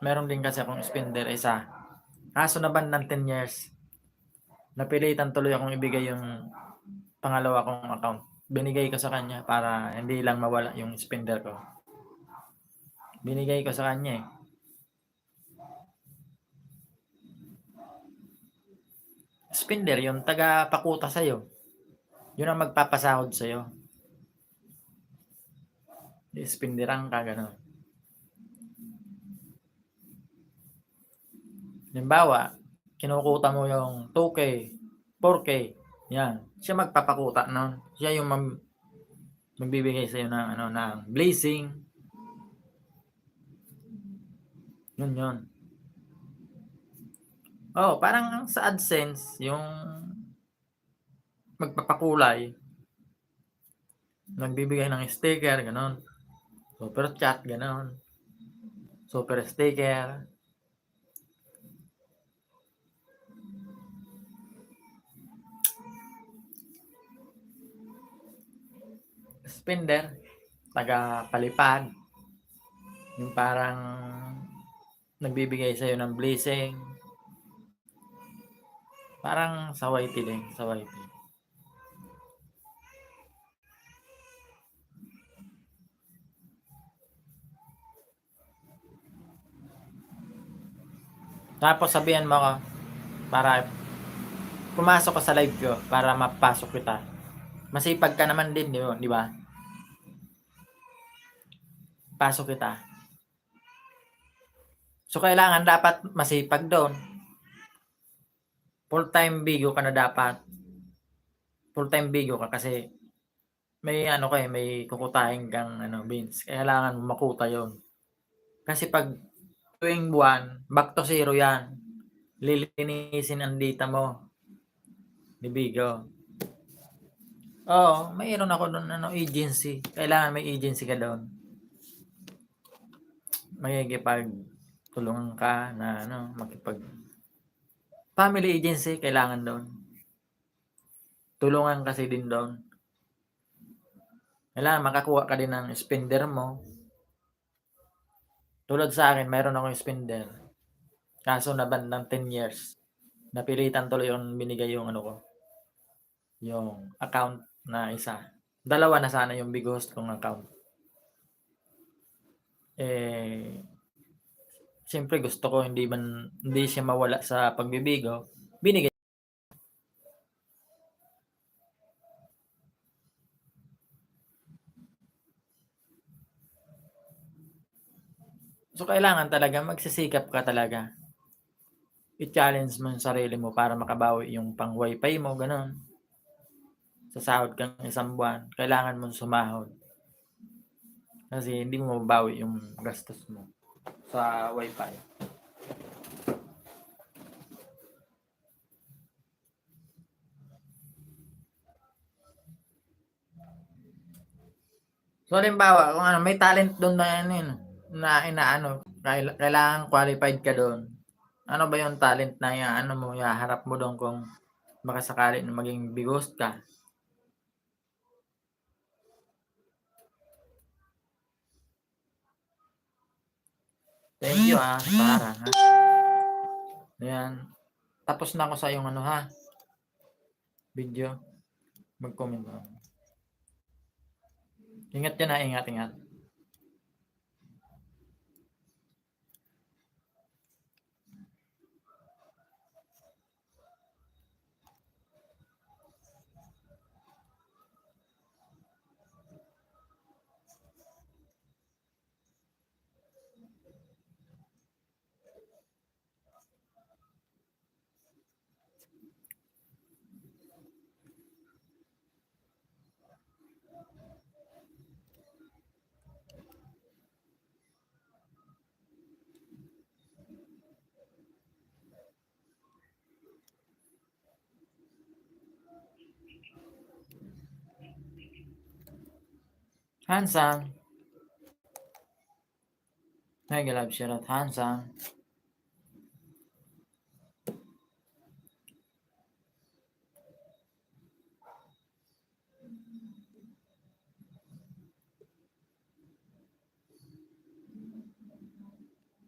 Meron din kasi akong spender isa, kaso naban ng 10 years. Napilitan tuloy akong ibigay yung pangalawa kong account. Binigay ko sa kanya para hindi lang mawala yung spender ko. Binigay ko sa kanya eh. Spender yung taga-pakuta sa'yo. Yun ang magpapasahod sa'yo. Spinderang ka, gano'n. Halimbawa, kinukuta mo yung 2K, 4K, yan. Siya magpapakuta nun. Siya yung magbibigay sa'yo ng, ng blessing. Yun. Oh, parang sa AdSense, yung magpapakulay, nagbibigay ng sticker, gano'n. Super chat, gano'n. Super sticker. Spender, taga-palipad. Yung parang nagbibigay sa'yo ng blessing. Parang sa YT din, sa YT. Tapos sabihan mo ako para pumasok ka sa live ko para mapasok kita. Masipag ka naman din, di ba? Pasok kita. So kailangan dapat masipag doon. Full-time bigo ka na dapat. Full-time bigo ka kasi may may kukutahin kang beans. Kailangan makuta 'yon. Kasi pag tuwing buwan, back to zero 'yan. Lilinisin ang data mo ni Bigo. Oo, mayroon ako doon agency. Kailangan may agency ka doon. Makikipagtulungan ka na family agency kailangan doon. Tulungan kasi din doon. Kailangan makakuha ka din ng spender mo. Tulad sa akin, mayroon akong spender. Kaso naban ng 10 years. Napilitan tuloy yung binigay yung yung account na isa. Dalawa na sana yung big host kong account. Siyempre gusto ko hindi siya mawala sa pagbibigo. Binigay. So kailangan talaga magsisikap ka talaga. I-challenge mo yung sarili mo para makabawi yung pang wifi mo, gano'n. Sasahod kang isang buwan, kailangan mong sumahod. Kasi hindi mo mababawi yung gastos mo sa wifi. So halimbawa, kung may talent doon na kailangan qualified ka doon. Ano ba yung talent na ihaharap mo doon kung makasakali na maging big host ka? Thank you Sarah ha. Ayan. Tapos na ako sa yung video. Mag-comment mo. Ingat yan ingat. Hansang. Mega love shoutout Hansang.